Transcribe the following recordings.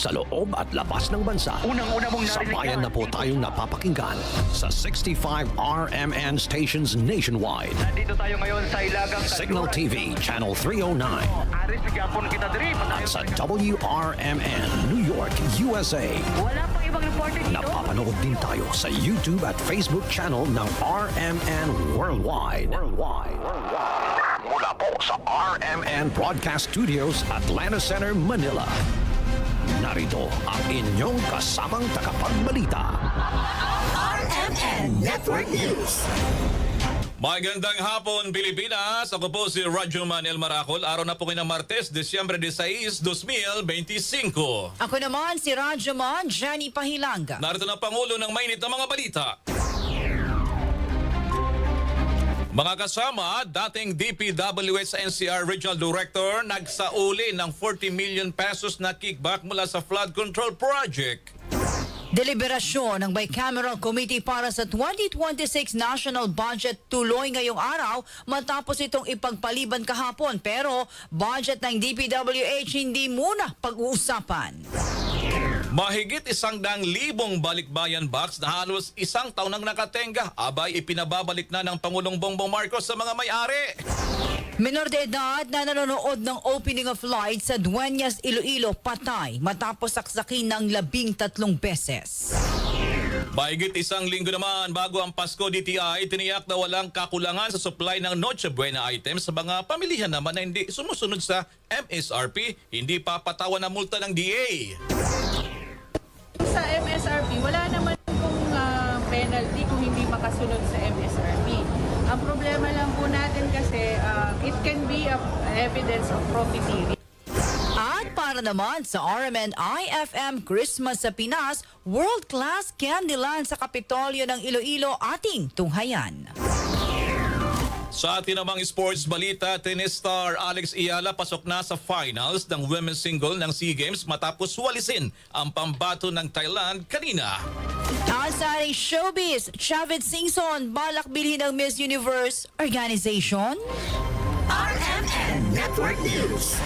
sa loob at labas ng bansa. Unang-una mong narinig Sabayan na po tayong napapakinggan sa 65 RMN stations nationwide. Nandito tayo ngayon sa Ilagang Signal TV, Channel 309. Aris, nagyapon kita diri. At sa WRMN, New York, USA. Wala pang ibang reporter dito. Napapanood din tayo sa YouTube at Facebook channel ng RMN Worldwide. Mula po sa RMN Broadcast Studios, Atlanta Center, Manila. Narito ang inyong kasamang tagapagbalita. RMN Network News. Magandang hapon, Pilipinas. Ako po si Radyo Manel Maracol. Araw na po ng Martes, Disyembre 16, 2025. Ako naman si Radyoman Jenny Pahilanga. Narito na Pangulo ng mainit na mga balita. Mga kasama, dating DPWH NCR Regional Director nagsauli ng 40 million pesos na kickback mula sa flood control project. Deliberasyon ng Bicameral Committee para sa 2026 National Budget tuloy ngayong araw matapos itong ipagpaliban kahapon, pero budget ng DPWH hindi muna pag-uusapan. Mahigit 100,000 balikbayan box na halos isang taon nang nakatenga, abay ipinababalik na ng Pangulong Bongbong Marcos sa mga may-ari. Menor de edad na nanonood ng opening of lights sa Dueñas, Iloilo patay matapos saksakin ng 13 beses. Mahigit isang linggo naman bago ang Pasko, DTI tiniyak na walang kakulangan sa supply ng Noche Buena items sa mga pamilihan naman na hindi sumusunod sa MSRP, hindi papatawan na multa ng DA. Sa MSRP, wala naman pong penalty kung hindi makasunod sa MSRP. Ang problema lang po natin kasi it can be evidence of profiteering. At para naman sa RMN IFM Christmas sa Pinas, world-class Candyland sa Kapitolyo ng Iloilo ating tunghayan. Sa atin namang sports balita, tennis star Alex Iyala pasok na sa finals ng women's single ng SEA Games matapos walisin ang pambato ng Thailand kanina. At sa ating showbiz, Chavit Singson balak bilhin ng Miss Universe Organization. RMN Network News.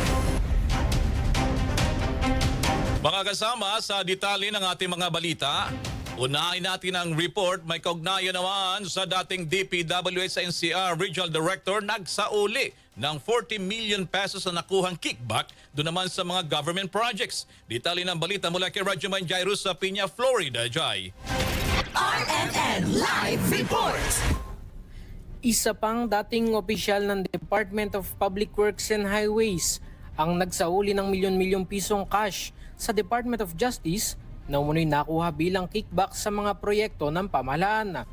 Mga kasama sa detalye ng ating mga balita, unahin natin ang report. May kaugnayan naman sa dating DPWH NCR Regional Director nagsauli ng 40 million pesos na nakuhang kickback doon naman sa mga government projects. Detalye ng balita mula kay Radyoman Jairus sa Piña, Florida. Jai. RMN Live Report. Isa pang dating opisyal ng Department of Public Works and Highways ang nagsauli ng milyon-milyong pisong cash sa Department of Justice na umunoy nakuha bilang kickback sa mga proyekto ng pamahalaan.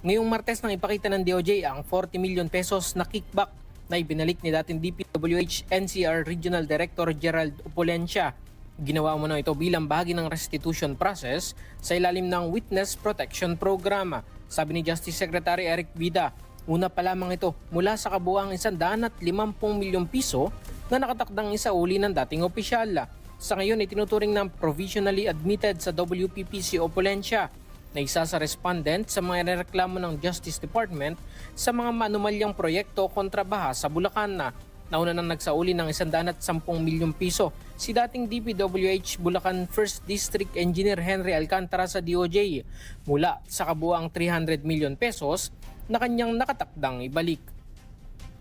Ngayong Martes nang ipakita ng DOJ ang 40 million pesos na kickback na ibinalik ni dating DPWH NCR Regional Director Gerald Opulencia. Ginawa mo na ito bilang bahagi ng restitution process sa ilalim ng Witness Protection Program. Sabi ni Justice Secretary Eric Vida, una pa lamang ito mula sa kabuuang 150 milyong piso na nakatakdang isauli ng dating opisyal. Sa ngayon, itinuturing ng provisionally admitted sa WPPC Opulencia na isa sa respondent sa mga reklamo ng Justice Department sa mga manumalyang proyekto kontra baha sa Bulacan. Nauna nang nagsauli ng 110 milyong piso si dating DPWH Bulacan 1st District Engineer Henry Alcantara sa DOJ mula sa kabuuang 300 million pesos na kanyang nakatakdang ibalik.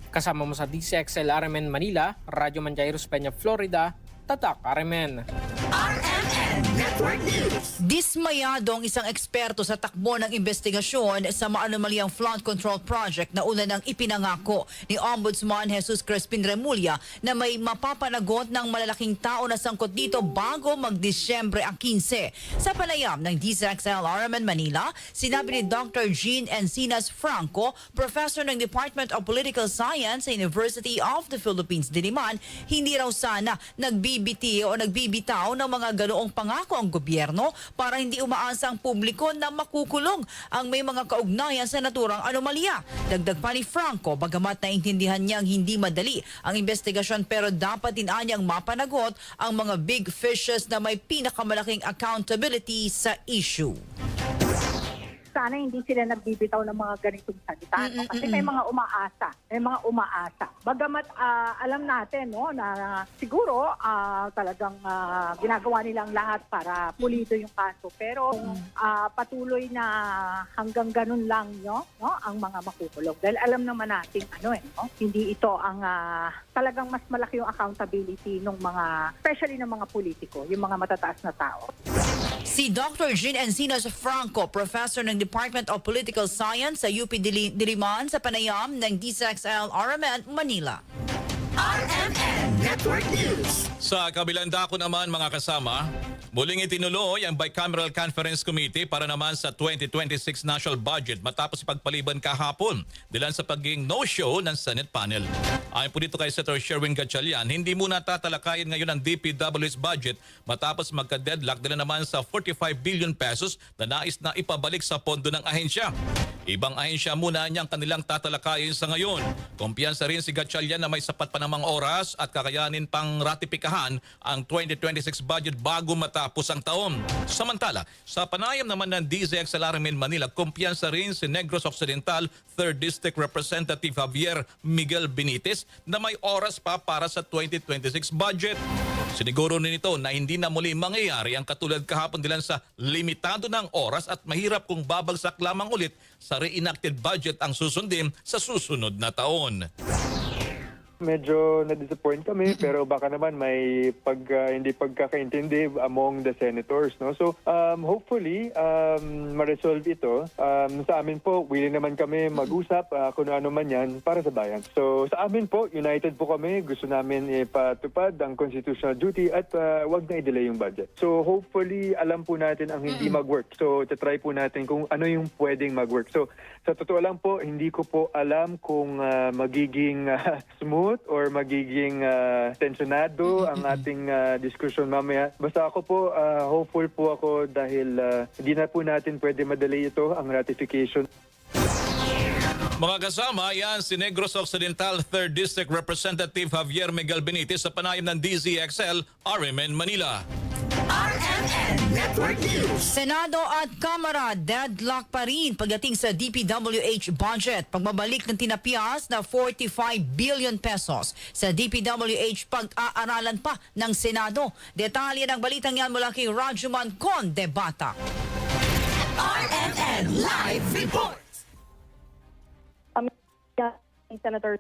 Kasama mo sa DCXL RMN Manila, Radyo Manjairos Peña, Florida, Tatak RMN. RMN Network News. Dismayado ang isang eksperto sa takbo ng investigasyon sa maanomaliang flood control project na una nang ipinangako ni Ombudsman Jesus Crespin Remulla na may mapapanagot ng malalaking tao na sangkot dito bago mag-Disyembre ang 15. Sa panayam ng DZXL RMN Manila, sinabi ni Dr. Jean Encinas Franco, professor ng Department of Political Science sa University of the Philippines, Diliman, hindi raw sana nagbibitaw ng mga ganoong pangako ang gobyerno para hindi umaasa ang publiko na makukulong ang may mga kaugnayan sa naturang anomalya. Dagdag pa ni Franco, bagamat naintindihan niyang hindi madali ang investigasyon pero dapat din anyang mapanagot ang mga big fishes na may pinakamalaking accountability sa issue. sana hindi sila nagbibitaw ng mga ganitong salita. No? Kasi may mga umaasa. Bagamat alam natin no, na siguro talagang ginagawa nilang lahat para pulido yung kaso. Pero patuloy na hanggang ganun lang no, ang mga makukulong. Dahil alam naman natin no, hindi ito ang talagang mas malaki yung accountability ng mga, especially ng mga politiko, yung mga matataas na tao. Si Dr. Jean Encinas Franco, professor ng Department of Political Science sa UP Diliman sa panayam ng DZXL RMN Manila. RMN Network News. Sa kabilang dako naman mga kasama, muling itinuloy ang Bicameral Conference Committee para naman sa 2026 national budget matapos ipagpaliban kahapon dilan sa pagiging no-show ng Senate panel. Ayon po dito kay Senator Sherwin Gatchalian, hindi muna tatalakayin ngayon ang DPW's budget matapos magka-deadlock dila naman sa 45 billion pesos na nais na ipabalik sa pondo ng ahensya. Ibang ahensya muna niyang kanilang tatalakayin sa ngayon. Kumpiyansa rin si Gatchalian na may sapat pa namang oras at kakayanin pang ratipikahan ang 2026 budget bago matapos ang taon. Samantala, sa panayam naman ng DZXL RMN Manila, kumpiyansa rin si Negros Occidental 3rd District Representative Javier Miguel Benitez na may oras pa para sa 2026 budget. Siniguro nito na hindi na muli mangyayari ang katulad kahapon dilan sa limitado ng oras at mahirap kung babagsak lamang ulit sa reenacted budget ang susundin sa susunod na taon. Medyo na-disappoint kami pero baka naman may hindi pagkakaintindi among the senators, no. So hopefully ma-resolve ito. Sa amin po willing naman kami mag-usap kung ano man 'yan para sa bayan. So sa amin po united po kami, gusto namin ipatupad ang constitutional duty at wag na i-delay yung budget. So hopefully alam po natin ang hindi mag-work. So try po natin kung ano yung pwedeng mag-work. So sa totoo lang po hindi ko po alam kung magiging smooth or magiging tensionado ang ating diskusyon mamaya. Basta ako po, hopeful po ako dahil hindi na po natin pwede madali ito, ang ratification. Mga kasama, yan si Negros Occidental 3rd District Representative Javier Miguel Benitez sa panayam ng DZXL RMN Manila. RMN Network News. Senado at Kamara deadlock pa rin pagdating sa DPWH budget. Pagbabalik ng tinapyas na 45 billion pesos sa DPWH pag-aaralan pa ng Senado. Detalye ng balitang yan mula kay Rajuman Condebata. RMN Live Report. Senator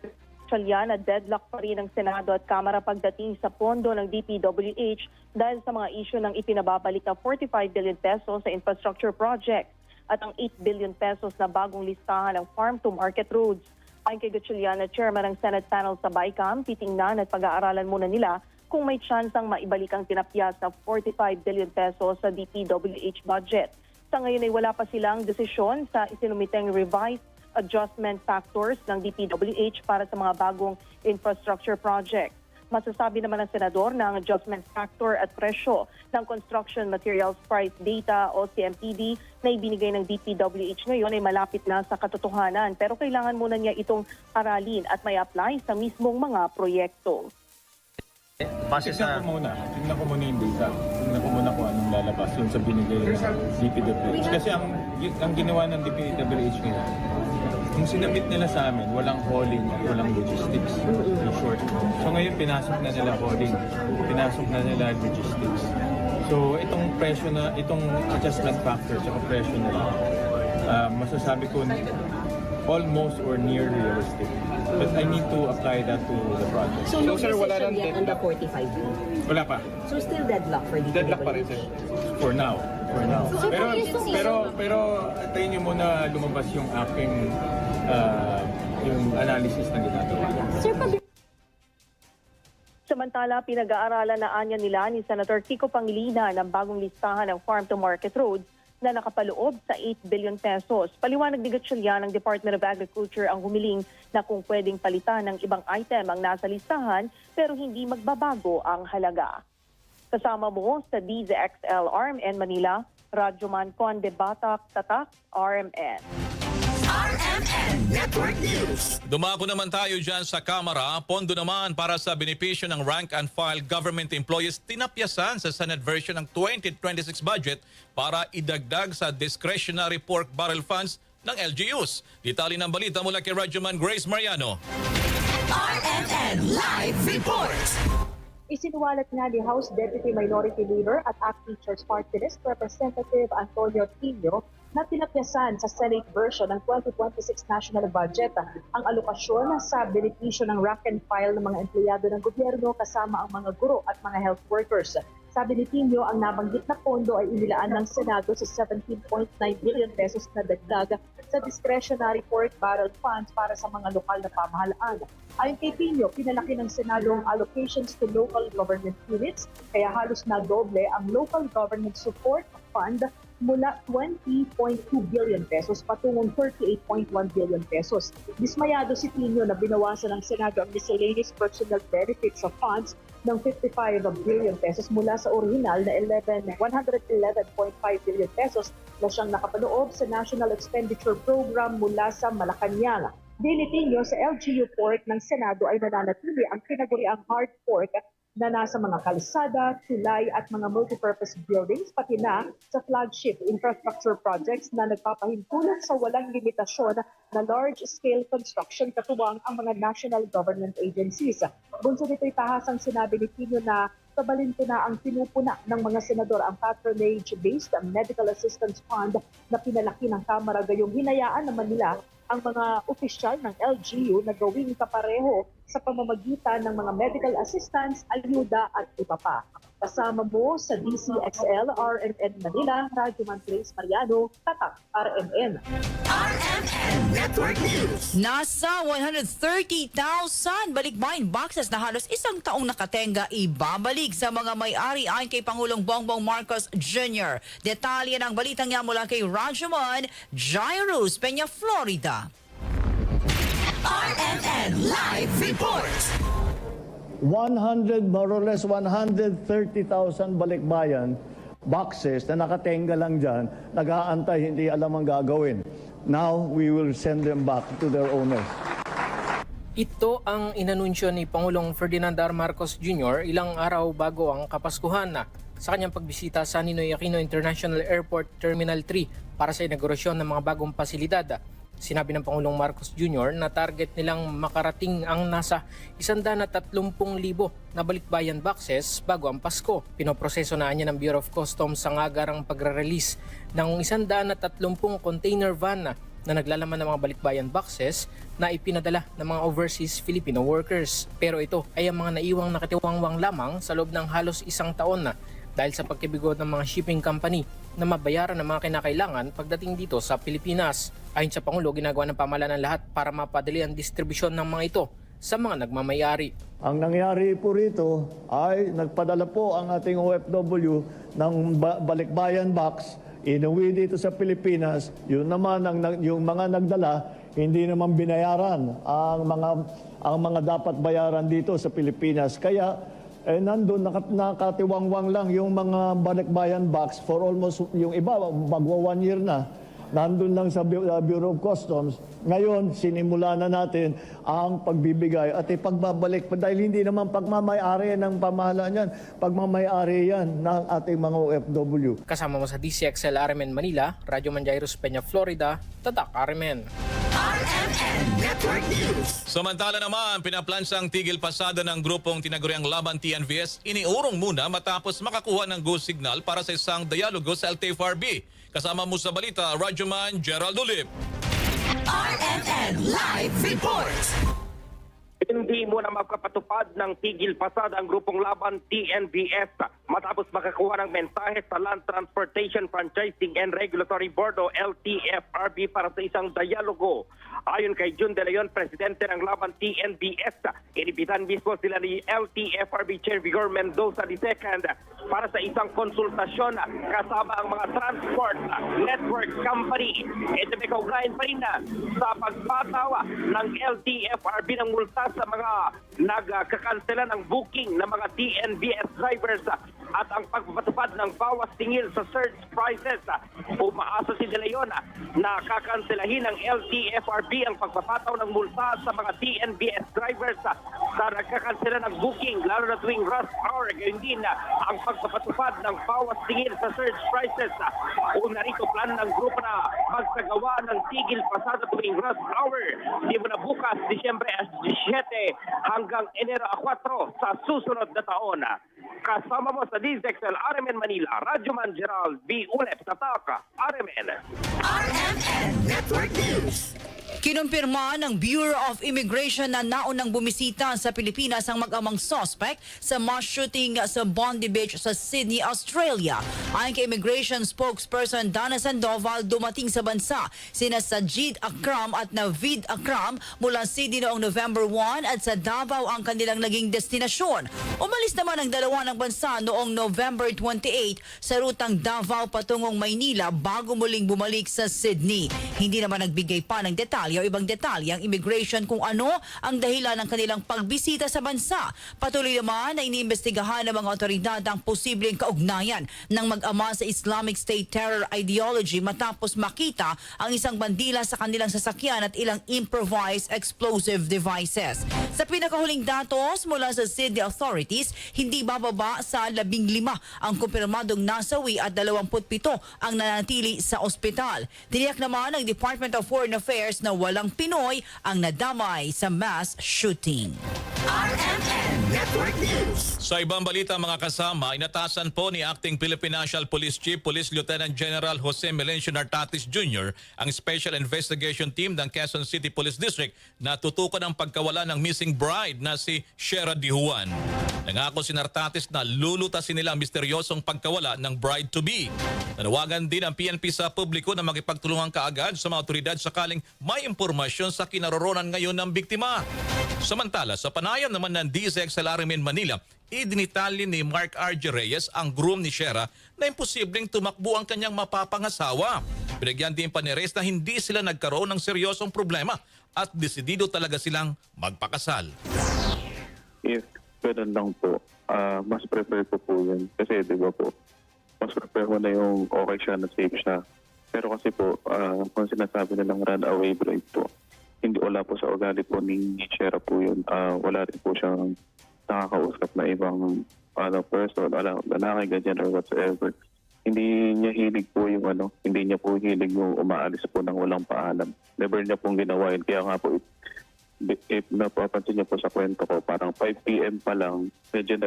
Gatchalian na deadlock pa rin ng Senado at Kamara pagdating sa pondo ng DPWH dahil sa mga isyu ng ipinababalik na 45 billion pesos sa infrastructure project at ang 8 billion pesos na bagong listahan ng farm-to-market roads. Ayon kay Gatchalian na chairman ng Senate panel sa BICAM, titingnan at pag-aaralan muna nila kung may tsansang maibalik ang tinapyas na 45 billion pesos sa DPWH budget. Sa ngayon ay wala pa silang desisyon sa isinumiteng revised adjustment factors ng DPWH para sa mga bagong infrastructure project. Masasabi naman ng senador na ang adjustment factor at presyo ng Construction Materials Price Data o CMPD na ibinigay ng DPWH ngayon ay malapit na sa katotohanan pero kailangan muna niya itong aralin at may apply sa mismong mga proyekto. Tignan ko muna yung data. Tignan ko muna kung anong lalabas yun sa binigay ng DPWH. Kasi ang ginawa ng DPWH ngayon, kung sinabit nila sa amin, walang hauling at walang logistics. In short. So ngayon, pinasok na nila hauling. Pinasok na nila logistics. So itong presyo na, itong adjustment factor sa presyo nila, masasabi ko almost or near realistic. But I need to apply that to the project. So no decision yet on the 45 billion? Wala pa. So still deadlock for DPWH? Deadlock pa rin, sir. For now. Pero tayo niyo muna lumabas yung aking yung analysis na ginagawa. Sir, Samantala, pinag-aaralan na anya nila ni Senator Kiko Pangilinan ng bagong listahan ng farm-to-market roads na nakapaloob sa 8 billion pesos. Paliwanag ni Gatchalian ng Department of Agriculture ang humiling na kung pwedeng palitan ng ibang item ang nasa listahan pero hindi magbabago ang halaga. Kasama mo sa DZXL RMN Manila, Rajuman Condebata, Tatak, RMN. RMN RMN Network News. Dumako naman tayo dyan sa Kamara. Pondo naman para sa benepisyo ng rank and file government employees tinapyasan sa Senate version ng 2026 budget para idagdag sa discretionary pork barrel funds ng LGUs. Detalye ng balita mula kay Radyoman Grace Mariano. RMN Live Report. Isinuwalat nga ni House Deputy Minority Leader at ACT Teachers Party List Representative Antonio Tino na tinapyasan sa Senate version ng 2026 national budget ang alokasyon sa benepisyo ng rank and file ng mga empleyado ng gobyerno kasama ang mga guro at mga health workers. Sabi ni Tino, ang nabanggit na pondo ay inilaan ng Senado sa 17.9 billion pesos na dagdag sa discretionary pork barrel funds para sa mga lokal na pamahalaan. Ayon kay Tino, pinalaki ng Senado ang allocations to local government units, kaya halos na doble ang local government support fund mula 20.2 billion pesos patungong 38.1 billion pesos. Dismayado si Tino na binawasan ng Senado ang miscellaneous personal benefits of funds ng 55 billion pesos mula sa original na 111.5 billion pesos na siyang nakapaloob sa National Expenditure Program mula sa Malacanang. Dinitinyo sa LGU pork ng Senado ay nananatili ang kinaguriang hard pork na nasa mga kalsada, tulay at mga multipurpose buildings, pati na sa flagship infrastructure projects na nagpapahintulot sa walang limitasyon na large-scale construction katuwang ang mga national government agencies. Bunso nito'y tahasang sinabi ni Tino na kabalinto na ang pinupuna ng mga senador ang patronage-based medical assistance fund na pinalaki ng Kamara, gayong hinayaan naman nila ang mga opisyal ng LGU na gawing kapareho sa pamamagitan ng mga medical assistance, ayuda at iba pa. Kasama mo sa DCXL, RMN Manila, Radyoman Grace Mariano, Tatak, RMN. RMN Network News. Nasa 130,000 balikbayan boxes na halos isang taong nakatenga ibabalik sa mga may-ari ayon kay Pangulong Bongbong Marcos Jr. Detalye ng balitang yan mula kay Radyoman Jairus Peña, Florida. RMN Live Report. 100, more or less 130,000 balikbayan boxes na nakatenga lang dyan, nag-aantay, hindi alam ang gagawin. Now, we will send them back to their owners. Ito ang inanunsyo ni Pangulong Ferdinand R. Marcos Jr. ilang araw bago ang Kapaskuhan na sa kanyang pagbisita sa Ninoy Aquino International Airport Terminal 3 para sa inaugurasyon ng mga bagong pasilidad. Sinabi ng Pangulong Marcos Jr. na target nilang makarating ang nasa 130,000 na balikbayan boxes bago ang Pasko. Pinoproseso na niya ng Bureau of Customs ang agarang pagre-release ng 130 container van na naglalaman ng mga balikbayan boxes na ipinadala ng mga overseas Filipino workers. Pero ito ay ang mga naiwang nakatiwangwang lamang sa loob ng halos isang taon na dahil sa pagkibigo ng mga shipping company na mabayaran ng mga kinakailangan pagdating dito sa Pilipinas. Ayon sa Pangulo, ginagawa ng pamahalaan ng lahat para mapadali ang distribusyon ng mga ito sa mga nagmamayari. Ang nangyari po rito ay nagpadala po ang ating OFW ng balikbayan box, inuwi dito sa Pilipinas. Yun naman, yung mga nagdala, hindi naman binayaran ang mga dapat bayaran dito sa Pilipinas. Kaya nandun, nakatiwangwang lang yung mga balikbayan box for almost, yung iba, magwa 1 year na. Nandun lang sa Bureau of Customs. Ngayon, sinimula na natin ang pagbibigay at ipagbabalik. Dahil hindi naman pagmamayari ng pamahalaan yan. Pagmamayari yan ng ating mga OFW. Kasama mo sa DCXL RMN Manila, Radyoman Jairus Peña, Florida, Tatak RMN. RMN Network News. Samantala naman, pinaplansang tigil pasada ng grupong tinaguriang Laban TNVS iniurong muna matapos makakuha ng go signal para sa isang dialogo sa LTFRB. Kasama mo sa balita, Radyoman Gerald Ulip. RMN Live Report. Hindi mo na magpapatupad ng tigil pasada ang grupong Laban TNVS matapos makakuha ng mensahe sa Land Transportation Franchising and Regulatory Board o LTFRB para sa isang dialogo. Ayon kay Jun De Leon, presidente ng Laban TNVS, inibitan mismo sila ni LTFRB Chair Vigor Mendoza II para sa isang konsultasyon kasama ang mga transport network company. Ito may kaugnayan pa rin sa pagpatawa ng LTFRB ng multa sa mga nagkakansela ng booking ng mga TNVS drivers at ang pagpapatupad ng bawas tingil sa surge prices. Umaasa si De Leon na kakanselahin ng LTFRB ang pagpapataw ng multa sa mga DNBS drivers sa nagkakansela ng booking, lalo na tuwing rush hour. Gayon din ang pagpapatupad ng bawas tingil sa surge prices. Una rito, plano ng grupo na magsagawa ng tigil pasada tuwing rush hour. Simula bukas, Disyembre 17 hanggang Enero 4 sa susunod na taon. Kasama mo sa DZXL RMN Manila, Radyoman Gerald B. Ulep sa Taka, RMN. RMN Network News. Kinumpirma ng Bureau of Immigration na naunang bumisita sa Pilipinas ang mag-amang suspect sa mass shooting sa Bondi Beach sa Sydney, Australia. Ayon kay Immigration spokesperson Dana Sandoval, dumating sa bansa sina Sajid Akram at Navid Akram mula Sydney noong November 1 at sa Davao ang kanilang naging destinasyon. Umalis naman ang dalawa ng bansa noong November 28 sa rutang Davao patungong Maynila bago muling bumalik sa Sydney. Hindi naman nagbigay pa ng detalye o ibang detalye ang immigration kung ano ang dahilan ng kanilang pagbisita sa bansa. Patuloy naman na iniimbestigahan ng mga otoridad ang posibleng kaugnayan ng mag-ama sa Islamic State terror ideology matapos makita ang isang bandila sa kanilang sasakyan at ilang improvised explosive devices. Sa pinakahuling datos mula sa Sydney authorities, hindi bababa sa 15 ang kumpirmadong nasawi at 27 ang nanatili sa ospital. Tiniyak naman ng Department of Foreign Affairs na walang Pinoy ang nadamay sa mass shooting. RMN Network News. Sa ibang balita mga kasama, inatasan po ni Acting Philippine National Police Chief Police Lieutenant General Jose Melencio Nartatis Jr. ang Special Investigation Team ng Quezon City Police District na tutukan ang pagkawala ng missing bride na si Shera Di Juan. Nangako si Nartatis na lulutasin nila ang misteryosong pagkawala ng bride-to-be. Nanawagan din ang PNP sa publiko na makipagtulungan kaagad sa mga otoridad sakaling may impormasyon sa kinaroroonan ngayon ng biktima. Samantala, sa panayam naman ng DZXL RMN Manila, idinitali ni Mark R.J. Reyes ang groom ni Shera na imposibleng tumakbo ang kanyang mapapangasawa. Binigyan din pa ni Reyes na hindi sila nagkaroon ng seryosong problema at desidido talaga silang magpakasal. If ganun lang po, mas prefer ko po yun. Kasi di ba po, mas prefer ko na yung okay siya na safe siya. Pero kasi po, kung sinasabi nilang runaway bride po, hindi wala po sa ugali po ni Shera po yun. Wala rin po siyang nakakausap na ibang person, lalaki, ganyan or whatsoever. Hindi niya hilig po yung hindi niya po hilig yung umaalis po ng walang paalam. Never niya pong ginawa yun. Kaya nga po, if napapansin niyo po sa kwento ko, parang 5 p.m. pa lang, medyo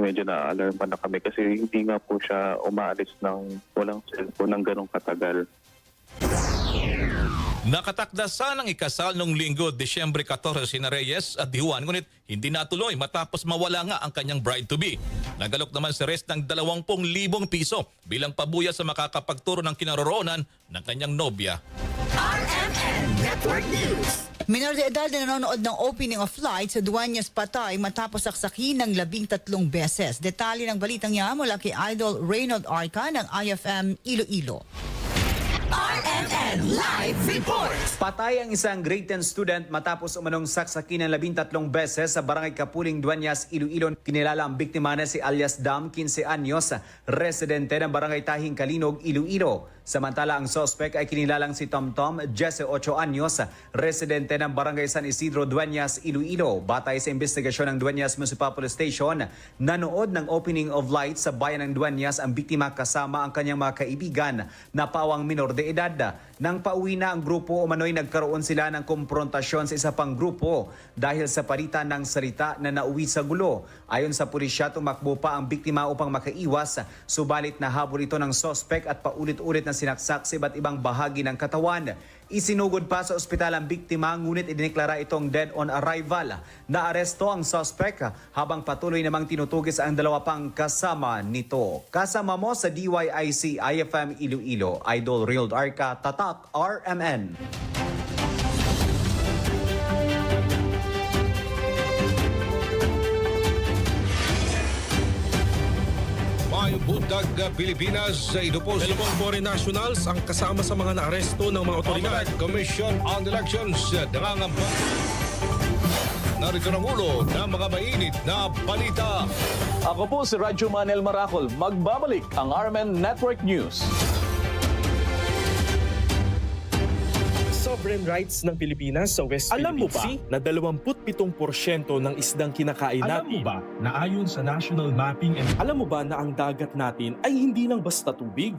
medyo na-alarm pa na kami kasi hindi nga po siya umaalis ng walang cellphone ng ganong katagal. Nakatakdasan ang ikasal noong linggo, Disyembre 14 sina Reyes at Di Juan, ngunit hindi natuloy matapos mawala nga ang kanyang bride-to-be. Nagalok naman si Reyes ng 20,000 piso bilang pabuya sa makakapagturo ng kinaroroonan ng kanyang nobya. RMN Network News. Minor de edad na nanonood ng opening of flight sa Dueñas patay matapos saksakin ng 13 beses. Detalye ng balitang niya mula kay Idol Reynold Arca ng IFM Iloilo. RMN Live Report. Patay ang isang grade 10 student matapos umanong saksakin ng 13 beses sa Barangay Kapuling, Dueñas, Iloilo. Kinilala ang biktima na si alias Dam, 15 anyos, residente ng Barangay Tahing Kalinog, Iloilo. Samantala ang suspect ay kinilalang si Tom Tom, 18 anyos, residente ng Barangay San Isidro, Dueñas, Iloilo. Batay sa investigasyon ng Dueñas Municipal Police Station, nanood ng opening of light sa bayan ng Dueñas ang biktima kasama ang kanyang mga kaibigan na pawang minor de edad. Nang pauwi na ang grupo, umano'y nagkaroon sila ng komprontasyon sa isa pang grupo dahil sa palitan ng salita na nauwi sa gulo. Ayon sa pulisya, tumakbo pa ang biktima upang makaiwas, subalit nahabol ito ng suspect at paulit-ulit na sinaksak sa iba't ibang bahagi ng katawan. Isinugod pa sa ospital ang biktima, ngunit idineklara itong dead on arrival. Naaresto ang suspect habang patuloy namang tinutugis ang dalawa pang kasama nito. Kasama mo sa DYIC IFM Iloilo, Idol Reynold Arca, Tatak, RMN. May budag Pilipinas, ito po 2 foreign nationals ang kasama sa mga naaresto ng mga otoridad. Commission on Elections, nangangamba narito ang ulo ng mga mainit na balita. Ako po si Radyo Manel Maracol. Magbabalik ang RMN Network News. Sovereign rights ng Pilipinas sa West Philippine Sea na 27% ng isdang kinakain natin. Alam mo ba na ayon sa national mapping alam mo ba na ang dagat natin ay hindi lang basta tubig?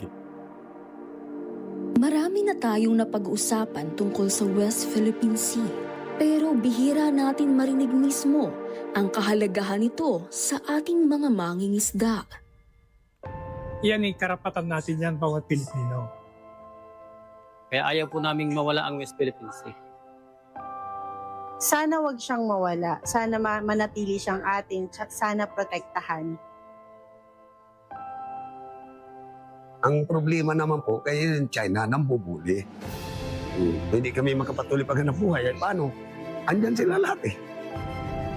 Marami na tayong napag-usapan tungkol sa West Philippine Sea. Pero bihira natin marinig mismo ang kahalagahan nito sa ating mga mangingisda. Yan ay karapatan natin yan bawat Pilipino. Kaya ayaw po naming mawala ang West Philippine Sea. Sana wag siyang mawala. Sana manatili siyang atin. Sana protektahan. Ang problema naman po, kaya yung China nambubuli. Hindi kami makapatuloy pag hanap buhay. Ay paano? Andyan sila lahat eh.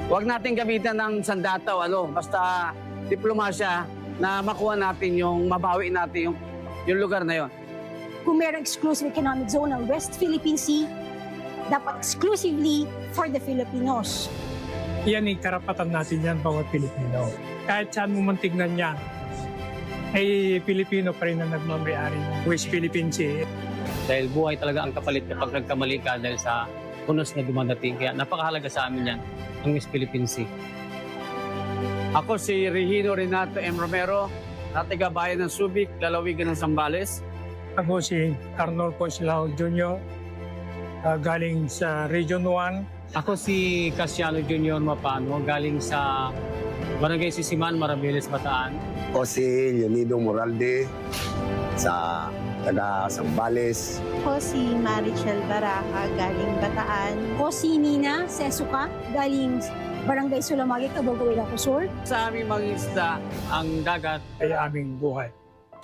Huwag natin gamitan ng sandataw, basta diplomasya na makuha natin yung, mabawi natin yung lugar na yon. Kung mayroong exclusive economic zone ng West Philippine Sea, dapat exclusively for the Filipinos. Yan ay karapatan natin yan bawat Pilipino. Kahit saan mo man tignan yan, ay Pilipino pa rin ang nagmamayari ng West Philippine Sea. Dahil buhay talaga ang kapalit kapag nagkamali ka dahil sa punos na dumadating. Kaya napakahalaga sa amin yan, ang West Philippine Sea. Ako si Regino Renato M. Romero, natigabayan ng Subic, lalawigan ng Zambales. Ako si Arnold Coslao Jr., galing sa Region 1. Ako si Casiano Jr. Mapano, galing sa Barangay Sisiman, Marabeles, Bataan. O si Leonido Moralde sa taga Zambales. Ako si Marichel Baraca, galing Bataan. Ako si Nina Sesuka, galing Barangay Sulamagi, Cabugawin ako Sur. Sa aming mga isda, ang dagat ay aming buhay.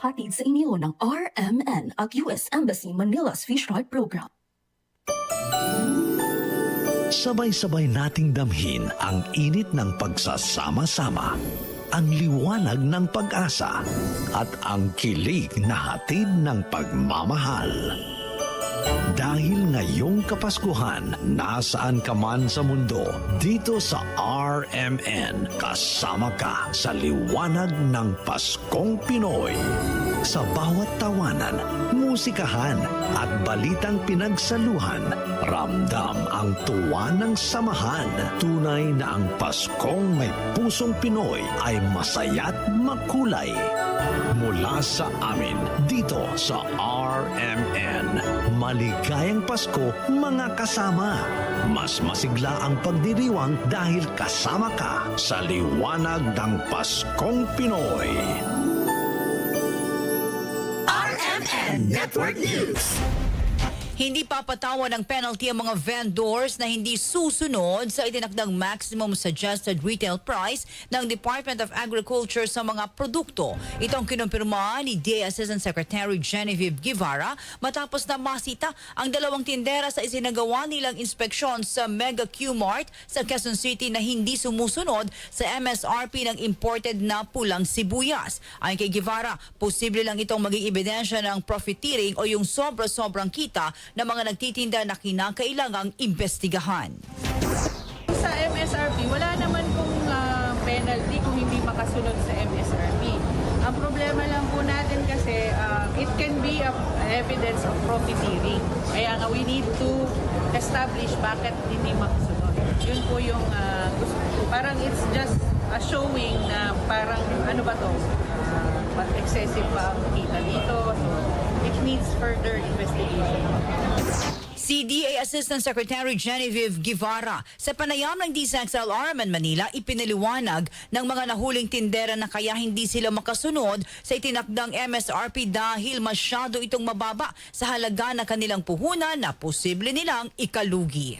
Hatid sa inyo ng RMN at US Embassy Manila's Fish Fry Program. Sabay-sabay nating damhin ang init ng pagsasama-sama, ang liwanag ng pag-asa, at ang kilig na hatid ng pagmamahal. Dahil ngayong Kapaskuhan, nasaan ka man sa mundo, dito sa RMN, kasama ka sa liwanag ng Paskong Pinoy. Sa bawat tawanan, musikahan at balitang pinagsaluhan, ramdam ang tuwa ng samahan. Tunay na ang Paskong may pusong Pinoy ay masaya't makulay. Mula sa amin, dito sa RMN. Maligayang Pasko, mga kasama. Mas masigla ang pagdiriwang dahil kasama ka sa liwanag ng Paskong Pinoy. RMN Network News. Hindi papatawan ng penalty ang mga vendors na hindi susunod sa itinakdang maximum suggested retail price ng Department of Agriculture sa mga produkto. Ito ang kinumpirma ni DA Assistant Secretary Genevieve Guevara matapos na masita ang dalawang tindera sa isinagawa nilang inspeksyon sa Mega Q-Mart sa Quezon City na hindi sumusunod sa MSRP ng imported na pulang sibuyas. Ayon kay Guevara, posible lang itong maging ebidensya ng profiteering o yung sobra-sobrang kita na mga nagtitinda na kinakailangang imbestigahan. Sa MSRP, wala naman pong penalty kung hindi makasunod sa MSRP. Ang problema lang po natin kasi it can be evidence of profiteering. Kaya nga we need to establish bakit hindi makasunod. Yun po yung parang it's just a showing na parang ano ba to? Excessive pa ang kita dito. So it needs further investigation. CDA Assistant Secretary Genevieve Guevara sa panayam ng DCXL-RMN Manila ipinaliwanag ng mga nahuling tindera na kaya hindi sila makasunod sa itinakdang MSRP dahil masyado itong mababa sa halaga na kanilang puhunan na posible nilang ikalugi.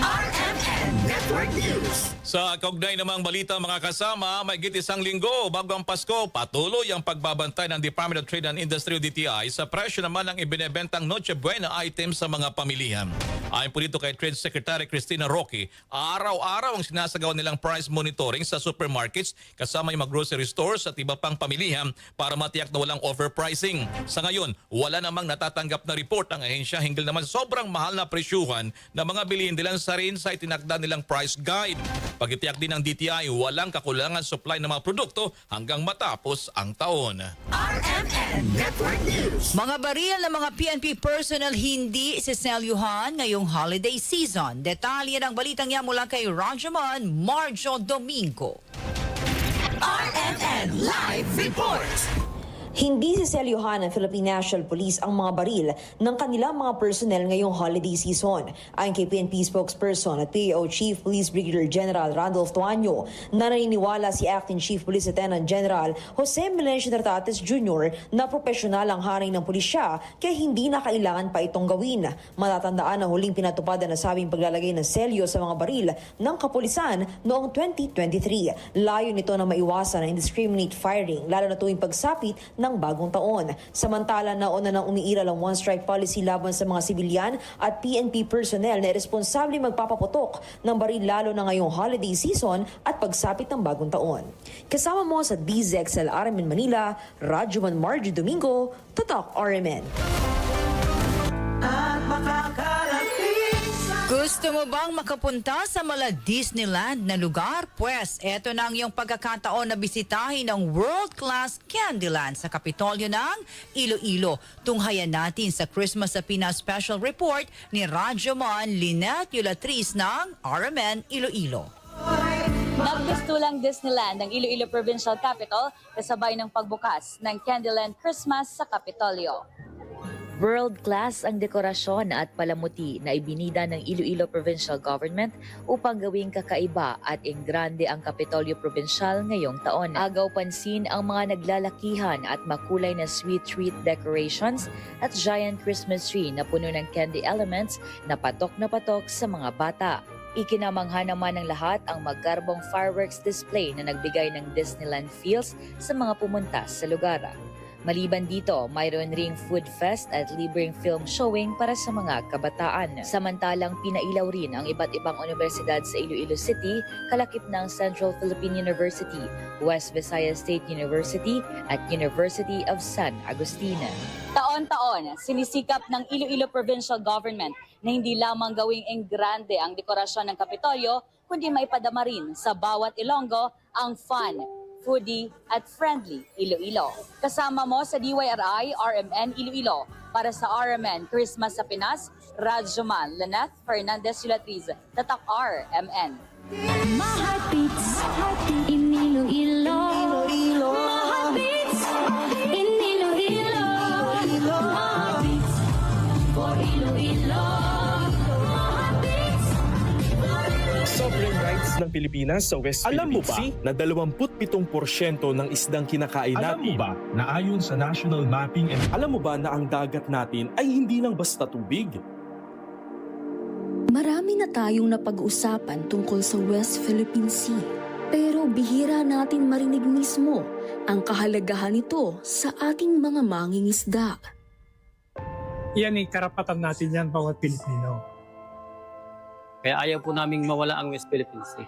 RMN Network News. Sa kaugnay namang balita mga kasama, mahigit isang linggo bago ang Pasko, patuloy ang pagbabantay ng Department of Trade and Industry o DTI sa presyo naman ng ibinebentang Noche Buena items sa mga pamilihan. Ayon po dito kay Trade Secretary Cristina Roque, araw-araw ang sinasagawa nilang price monitoring sa supermarkets kasama yung mga grocery stores at iba pang pamilihan para matiyak na walang overpricing. Sa ngayon, wala namang natatanggap na report ang ahensya hinggil naman sa sobrang mahal na presyuhan na mga bilihin nila sa rin sa itinakda nilang price guide. Pagitiyak din ng DTI, walang kakulangan supply ng mga produkto hanggang matapos ang taon. RMN Network News. Mga baril ng mga PNP personnel hindi siselyuhan ngayong holiday season. Detalye ng balitang yan mula kay Rajaman Marjo Domingo. RMN Live Report. Hindi siselyuhan ng Philippine National Police ang mga baril ng kanilang mga personnel ngayong holiday season. Ayon kay PNP spokesperson at PAO Chief Police Brigadier General Randolph Tuanyo, naniniwala si Acting Chief Police Lieutenant General Jose Melencio Tratates Jr. na profesional ang hanay ng pulisya kaya hindi na kailangan pa itong gawin. Matatandaan na huling pinatupad ang nasabing paglalagay ng selyo sa mga baril ng kapulisan noong 2023. Layo nito na maiwasan ang indiscriminate firing lalo na tuwing pagsapit ng bagong taon. Samantala, nauna nang umiiral ang one-strike policy laban sa mga sibilyan at PNP personnel na responsable magpapaputok ng baril lalo na ngayong holiday season at pagsapit ng bagong taon. Kasama mo sa DZXL RMN Manila, Rajuman Margie Domingo, Tatak RMN. Gusto mo bang makapunta sa mala Disneyland na lugar? Pwes, eto na ang iyong pagkakataon na bisitahin ang world-class Candyland sa Kapitolyo ng Iloilo. Tunghayan natin sa Christmas sa Pinas Special Report ni Rajaman Lynette Yulatriz ng RMN Iloilo. Naggustulang Disneyland ang Iloilo Provincial Capital kasabay ng pagbukas ng Candyland Christmas sa Kapitolyo. World-class ang dekorasyon at palamuti na ibinida ng Iloilo Provincial Government upang gawing kakaiba at enggrande ang Kapitolyo Provincial ngayong taon. Agaw pansin ang mga naglalakihan at makulay na sweet treat decorations at giant Christmas tree na puno ng candy elements na patok sa mga bata. Ikinamangha naman ng lahat ang magkarbong fireworks display na nagbigay ng Disneyland feels sa mga pumunta sa lugar. Maliban dito, mayroon ring food fest at libreng film showing para sa mga kabataan. Samantalang pinailaw rin ang iba't ibang universidad sa Iloilo City, kalakip ng Central Philippine University, West Visayas State University at University of San Agustin. Taon-taon, sinisikap ng Iloilo Provincial Government na hindi lamang gawing enggrande ang dekorasyon ng Kapitolyo, kundi maipadama rin sa bawat Ilonggo ang fun, foodie at friendly Iloilo. Kasama mo sa DYRI RMN Iloilo para sa RMN Christmas sa Pinas, Rajuman Lynette Fernandez Yulatriz, Tatak RMN. My heart beats in Iloilo. My heart beats in Iloilo. My heart beats for Iloilo. Sovereign rights ng Pilipinas sa West Philippine Sea na 27% ng isdang kinakain natin. Alam mo ba na ayon sa National Mapping and alam mo ba na ang dagat natin ay hindi lang basta tubig? Marami na tayong napag-usapan tungkol sa West Philippine Sea. Pero bihira natin marinig mismo ang kahalagahan nito sa ating mga mangingisda. Yan ay karapatan natin yan, bawat Pilipino. Kaya ayaw po naming mawala ang West Philippine Sea.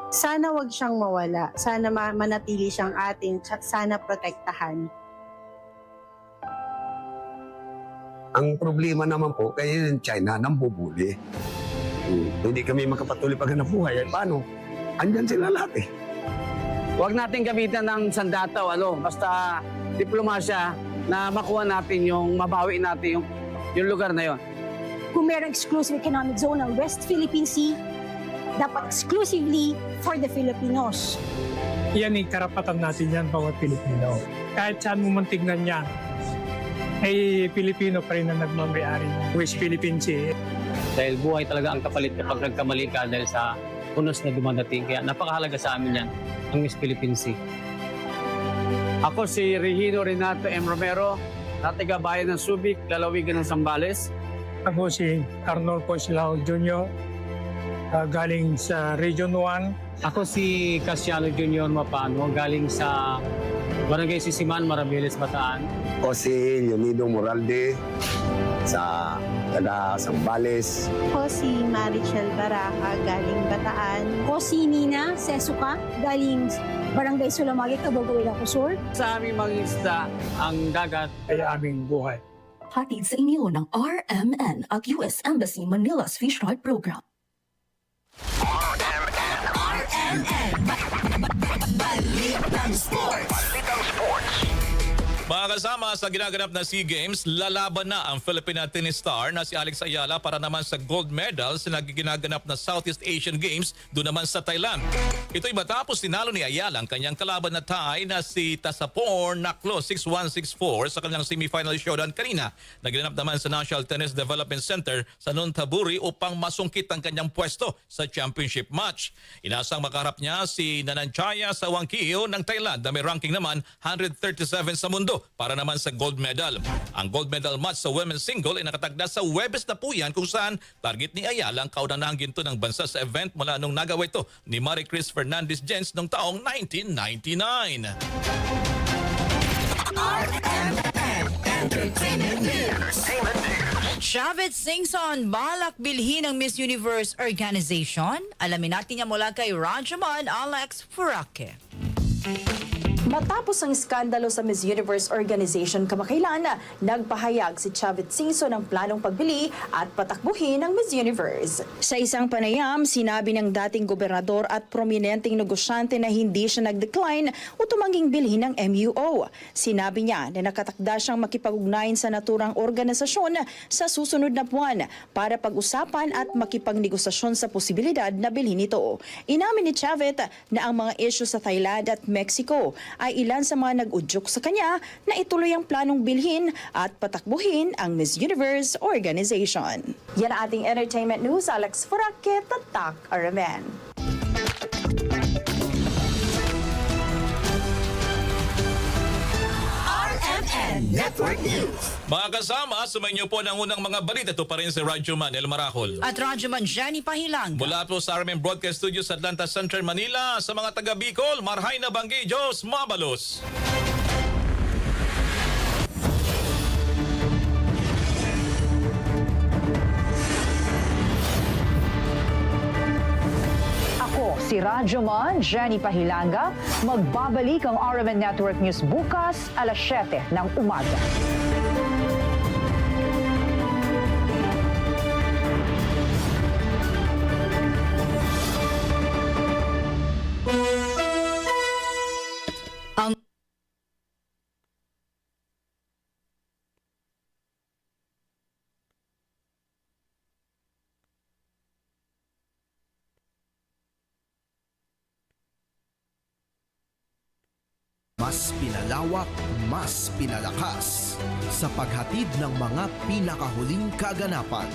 Sana wag siyang mawala. Sana manatili siyang atin. Sana protektahan. Ang problema naman po, kaya yung China nambubuli. Hindi kami makapatuloy paghanap buhay. Paano? Andyan sila lahat eh. Huwag natin gamitan ng sandata o basta diplomasya na makuha natin mabawi natin yung lugar na yon. Kung mayroong exclusive economic zone ng West Philippine Sea, dapat exclusively for the Filipinos. Yan ay karapatan natin yan, bawat Pilipino. Kahit saan mo man tignan yan, ay Pilipino pa rin na nagmamayari ng West Philippine Sea. Dahil buhay talaga ang kapalit kapag nagkamali ka dahil sa punos na dumadating. Kaya napakahalaga sa amin yan, ang West Philippine Sea. Ako si Regino Renato M. Romero, natigabayan ng Subic, lalawigan ng Zambales. Ako si Arnold Poslao Jr., galing sa Region 1. Ako si Casiano Jr. Mapano, galing sa Barangay Sisiman, Marabeles, Bataan. O si Leonido Moralde sa taga Sambales. Ako si Marichel Baraja, galing Bataan. Ako si Nina Sesuka, galing Barangay Sulamagi, Cabugawin ako, Sur. Sa aming mga isda, ang dagat ay aming buhay. Hatid sa inyo ng RMN at US Embassy Manila's Fish Ride Program. Balitang Sports. Mga kasama, sa ginaganap na SEA Games, lalaban na ang Filipina tennis star na si Alex Ayala para naman sa gold medal sa nagiginaganap na Southeast Asian Games doon naman sa Thailand. Ito'y matapos tinalo ni Ayala ang kanyang kalaban na Thai na si Tasapor Naklo 6-1-6-4 sa kanyang semifinal showdown kanina. Naginanap naman sa National Tennis Development Center sa Nonthaburi upang masungkit ang kanyang pwesto sa championship match. Inasang makaharap niya si Nananchaya Sawangkio ng Thailand na may ranking naman 137 sa mundo para naman sa gold medal. Ang gold medal match sa women's single ay nakatagda sa Huwebes na po yan kung saan target ni Ayala ang kaunanahang ginto ng bansa sa event mula nung nagawa ito ni Marie Chris Fernandez Jens noong taong 1999. Chavez Singson, balak bilhin ng Miss Universe Organization. Alamin natin niya mula kay Rajaman Alex Furake. Matapos ang iskandalo sa Miss Universe Organization kamakailan, nagpahayag si Chavez Singson ng planong pagbili at patakbuhin ng Miss Universe. Sa isang panayam, sinabi ng dating gobernador at prominenteng negosyante na hindi siya nag-decline o tumangging bilhin ng MUO. Sinabi niya na nakatakda siyang makipag-ugnayan sa naturang organisasyon sa susunod na buwan para pag-usapan at makipagnegosasyon sa posibilidad na bilhin ito. Inamin ni Chavez na ang mga issue sa Thailand at Mexico ay ilan sa mga nag-udyok sa kanya na ituloy ang planong bilhin at patakbuhin ang Miss Universe Organization. Yan ang ating entertainment news. Alex Furake, Tatak, RMN. RMN Network News. Mga kasama, sumainyo po ng unang mga balita. Ito pa rin si Radyo Manel Maracol. At Rajaman Jenny Pahilang. Mula po sa RMN Broadcast Studio sa Atlanta Central, Manila, sa mga taga Bicol, Marhay na Banggi, Diyos, Mabalos. Ako si Radyoman Jenny Pahilanga. Magbabalik ang RMN Network News bukas alas 7 ng umaga. Ang mas pinalawak, mas pinalakas sa paghatid ng mga pinakahuling kaganapan